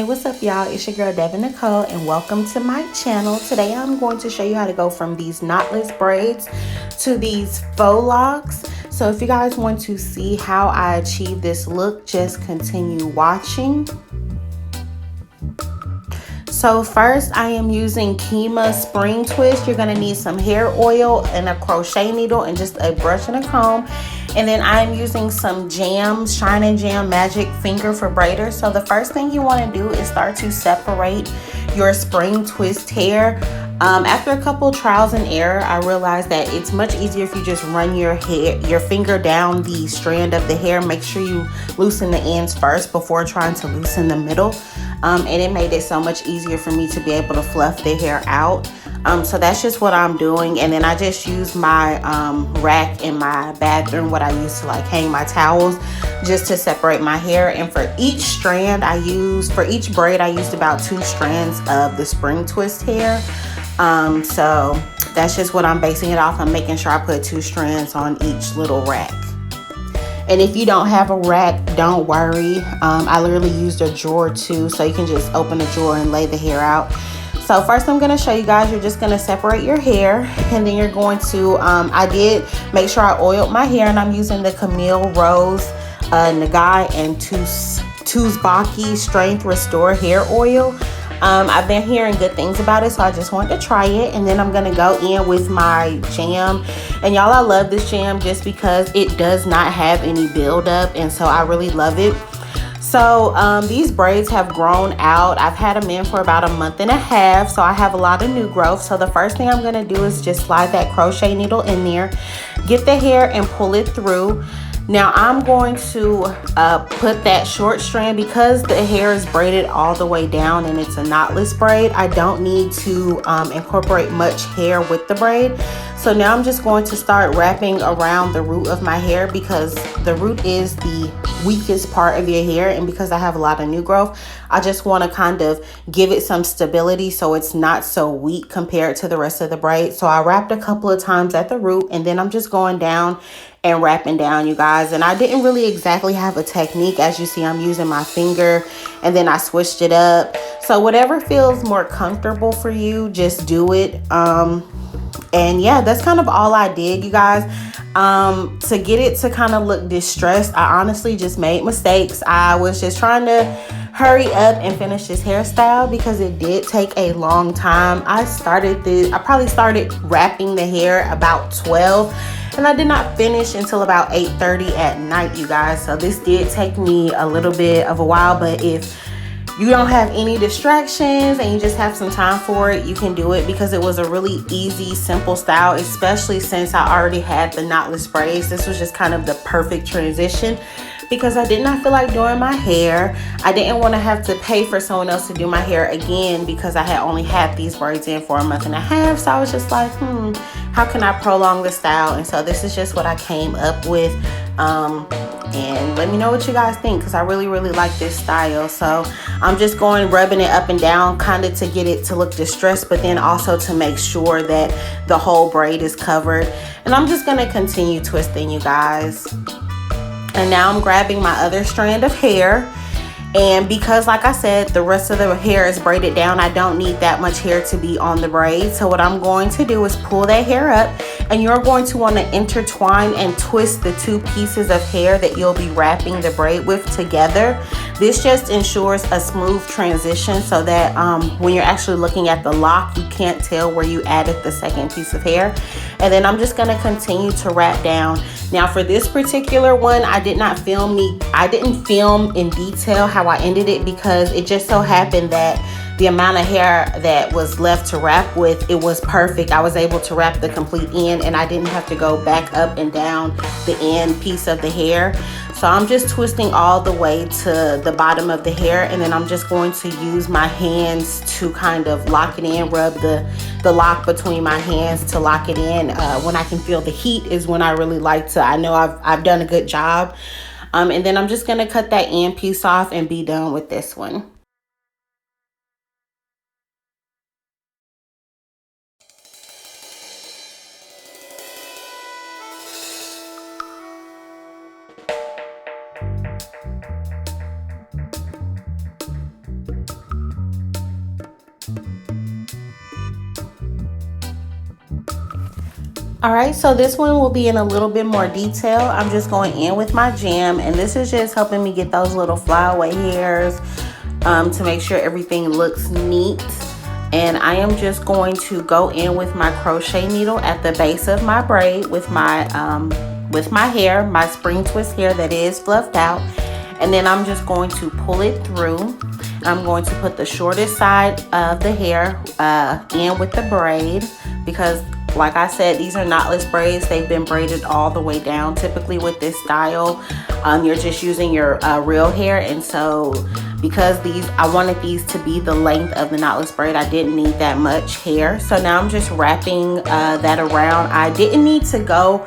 Hey, what's up, y'all? It's your girl Devin Nicole, and welcome to my channel. Today I'm going to show you how to go from these knotless braids to these faux locks. So if you guys want to see how I achieve this look, just continue watching. So first I am using Kima spring twist. You're going to need some hair oil and a crochet needle and just a brush and a comb. And then I'm using some jam, Shine and Jam Magic Finger for Braiders. So the first thing you want to do is start to separate your spring twist hair. After a couple trials and error, I realized that it's much easier if you just run your finger down the strand of the hair. Make sure you loosen the ends first before trying to loosen the middle. And it made it so much easier for me to be able to fluff the hair out. So that's just what I'm doing. And then I just use my rack in my bathroom, what I use to like hang my towels, just to separate my hair. And for each strand for each braid, I used about 2 strands of the spring twist hair. So that's just what I'm basing it off. I'm making sure I put 2 strands on each little rack. And if you don't have a rack, don't worry. I literally used a drawer too, so you can just open a drawer and lay the hair out. So first I'm going to show you guys, you're just going to separate your hair, and then you're going to, I did make sure I oiled my hair, and I'm using the Camille Rose Nangai Tsubaki Strength Restore Hair Oil. I've been hearing good things about it, so I just wanted to try it. And then I'm going to go in with my jam. And y'all, I love this jam just because it does not have any buildup, and so I really love it. So these braids have grown out. I've had them in for about a month and a half, so I have a lot of new growth. So the first thing I'm going to do is just slide that crochet needle in there, get the hair and pull it through. Now I'm going to put that short strand, because the hair is braided all the way down and it's a knotless braid. I don't need to incorporate much hair with the braid. So now I'm just going to start wrapping around the root of my hair, because the root is the weakest part of your hair, and because I have a lot of new growth, I just want to kind of give it some stability so it's not so weak compared to the rest of the braid. So I wrapped a couple of times at the root, and then I'm just going down and wrapping down, you guys. And I didn't really exactly have a technique. As you see, I'm using my finger, and then I switched it up. So whatever feels more comfortable for you, just do it. And yeah, that's kind of all I did, you guys. To get it to kind of look distressed, I honestly just made mistakes. I was just trying to hurry up and finish this hairstyle because it did take a long time. I probably started wrapping the hair about 12, and I did not finish until about 8:30 at night, you guys. So this did take me a little bit of a while, but if you don't have any distractions and you just have some time for it, you can do it, because it was a really easy, simple style, especially since I already had the knotless braids. This was just kind of the perfect transition, because I did not feel like doing my hair. I didn't want to have to pay for someone else to do my hair again, because I had only had these braids in for a month and a half. So I was just like, how can I prolong the style? And so this is just what I came up with. And let me know what you guys think, because I really like this style. So I'm just rubbing it up and down, kind of to get it to look distressed, but then also to make sure that the whole braid is covered. And I'm just going to continue twisting, you guys. And now I'm grabbing my other strand of hair. And because, like I said, the rest of the hair is braided down, I don't need that much hair to be on the braid. So what I'm going to do is pull that hair up, and you're going to want to intertwine and twist the 2 pieces of hair that you'll be wrapping the braid with together. This just ensures a smooth transition, so that when you're actually looking at the lock, you can't tell where you added the second piece of hair. And then I'm just going to continue to wrap down. Now for this particular one, I didn't film in detail how I ended it, because it just so happened that the amount of hair that was left to wrap with, it was perfect. I was able to wrap the complete end, and I didn't have to go back up and down the end piece of the hair. So I'm just twisting all the way to the bottom of the hair, and then I'm just going to use my hands to kind of lock it in, rub the lock between my hands to lock it in. When I can feel the heat is when I really like to, I know I've done a good job. And then I'm just going to cut that end piece off and be done with this one. All right, so this one will be in a little bit more detail. I'm just going in with my jam, and this is just helping me get those little flyaway hairs to make sure everything looks neat. And I am just going to go in with my crochet needle at the base of my braid with my hair, my spring twist hair that is fluffed out. And then I'm just going to pull it through. I'm going to put the shortest side of the hair in with the braid, because like I said, these are knotless braids. They've been braided all the way down. Typically with this style, you're just using your real hair. And so because I wanted these to be the length of the knotless braid, I didn't need that much hair. So now I'm just wrapping that around. I didn't need to go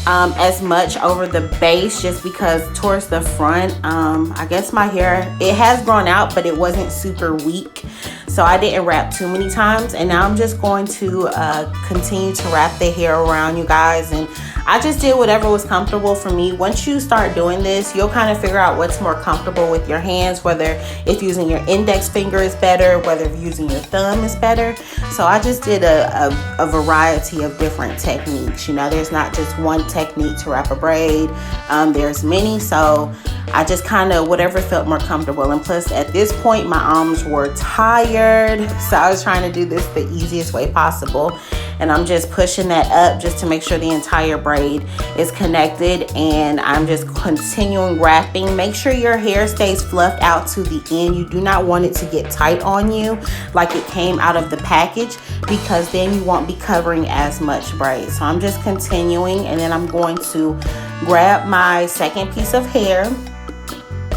as much over the base, just because towards the front, I guess my hair, it has grown out, but it wasn't super weak. So I didn't wrap too many times. And now I'm just going to continue to wrap the hair around, you guys. And I just did whatever was comfortable for me. Once you start doing this, you'll kind of figure out what's more comfortable with your hands, whether if using your index finger is better, whether using your thumb is better. So I just did a variety of different techniques. You know, there's not just one technique to wrap a braid. There's many. So I just kind of whatever felt more comfortable. And plus at this point, my arms were tired. So I was trying to do this the easiest way possible. And I'm just pushing that up just to make sure the entire braid is connected. And I'm just continuing wrapping. Make sure your hair stays fluffed out to the end. You do not want it to get tight on you like it came out of the package, because then you won't be covering as much braid. So I'm just continuing, and then I'm going to grab my second piece of hair.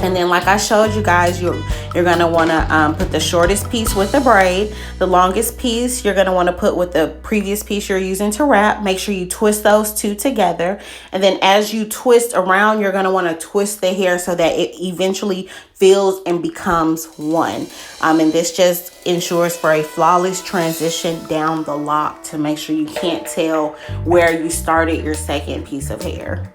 And then like I showed you guys, you're going to want to put the shortest piece with the braid. The longest piece you're going to want to put with the previous piece you're using to wrap. Make sure you twist those two together. And then as you twist around, you're going to want to twist the hair so that it eventually fills and becomes one. And this just ensures for a flawless transition down the lock, to make sure you can't tell where you started your second piece of hair.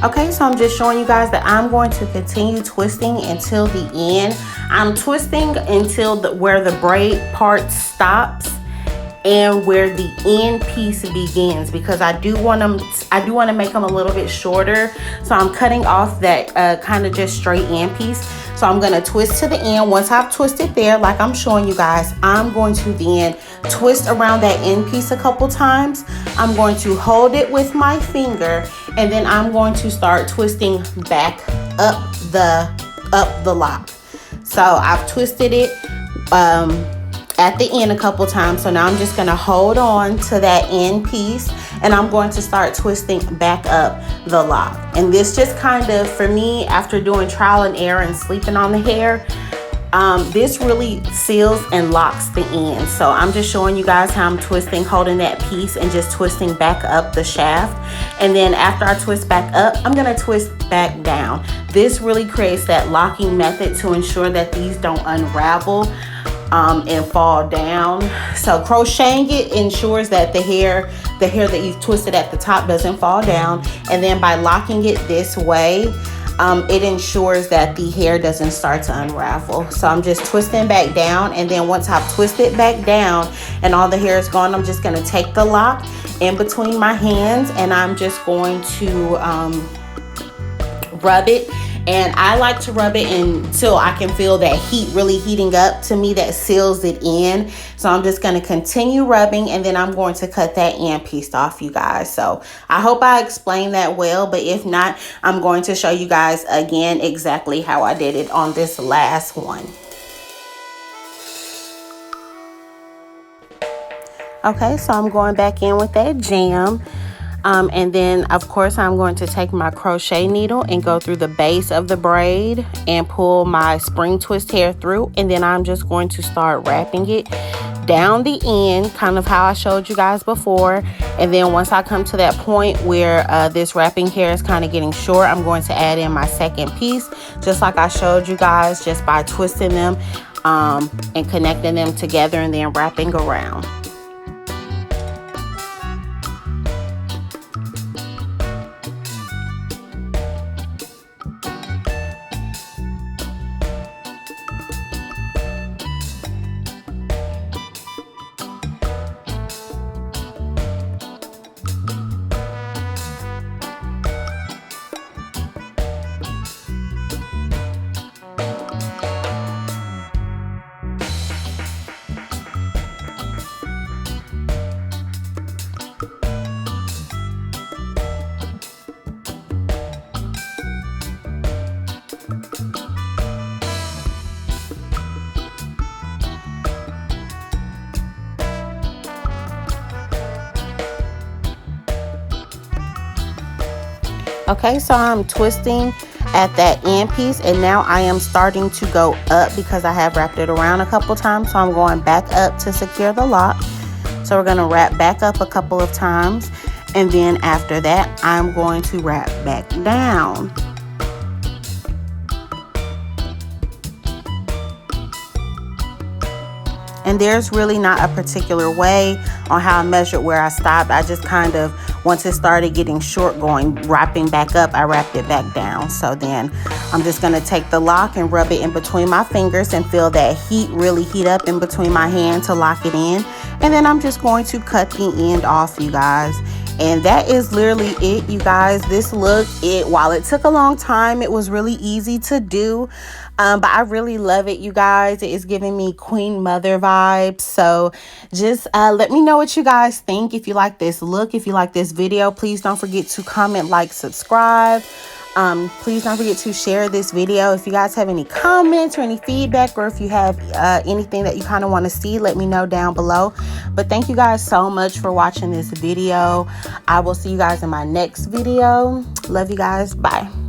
Okay, so I'm just showing you guys that I'm going to continue twisting until the end. I'm twisting until where the braid part stops and where the end piece begins, because I do want to make them a little bit shorter. So I'm cutting off that kind of just straight end piece. So I'm going to twist to the end. Once I've twisted there, like I'm showing you guys, I'm going to then twist around that end piece a couple times. I'm going to hold it with my finger, and then I'm going to start twisting back up the lock. So I've twisted it at the end a couple times. So now I'm just going to hold on to that end piece, and I'm going to start twisting back up the lock. And this just kind of, for me, after doing trial and error and sleeping on the hair, this really seals and locks the end. So I'm just showing you guys how I'm twisting, holding that piece and just twisting back up the shaft. And then after I twist back up, I'm going to twist back down. This really creates that locking method to ensure that these don't unravel and fall down. So crocheting it ensures that the hair that you've twisted at the top doesn't fall down. And then by locking it this way, it ensures that the hair doesn't start to unravel. So I'm just twisting back down, and then once I've twisted back down and all the hair is gone, I'm just going to take the lock in between my hands, and I'm just going to rub it. And I like to rub it until I can feel that heat really heating up. To me, that seals it in. So I'm just going to continue rubbing, and then I'm going to cut that end piece off, you guys. So I hope I explained that well, but if not, I'm going to show you guys again exactly how I did it on this last one. Okay, so I'm going back in with that jam. And then of course I'm going to take my crochet needle and go through the base of the braid and pull my spring twist hair through, and then I'm just going to start wrapping it. down the end, kind of how I showed you guys before. And then once I come to that point where this wrapping hair is kind of getting short, I'm going to add in my second piece, just like I showed you guys, just by twisting them and connecting them together and then wrapping around. Okay, so I'm twisting at that end piece, and now I am starting to go up because I have wrapped it around a couple times. So I'm going back up to secure the lock. So we're going to wrap back up a couple of times, and then after that I'm going to wrap back down. And there's really not a particular way on how I measured where I stopped. I just kind of, once it started getting short, wrapping back up, I wrapped it back down. So then I'm just gonna take the lock and rub it in between my fingers and feel that heat really heat up in between my hand to lock it in. And then I'm just going to cut the end off, you guys. And that is literally it, you guys. This look, while it took a long time, it was really easy to do. But I really love it, you guys. It is giving me Queen Mother vibes. So just let me know what you guys think. If you like this look, if you like this video, please don't forget to comment, like, subscribe. Please don't forget to share this video. If you guys have any comments or any feedback, or if you have anything that you kind of want to see, let me know down below. But thank you guys so much for watching this video. I will see you guys in my next video. Love you guys. Bye.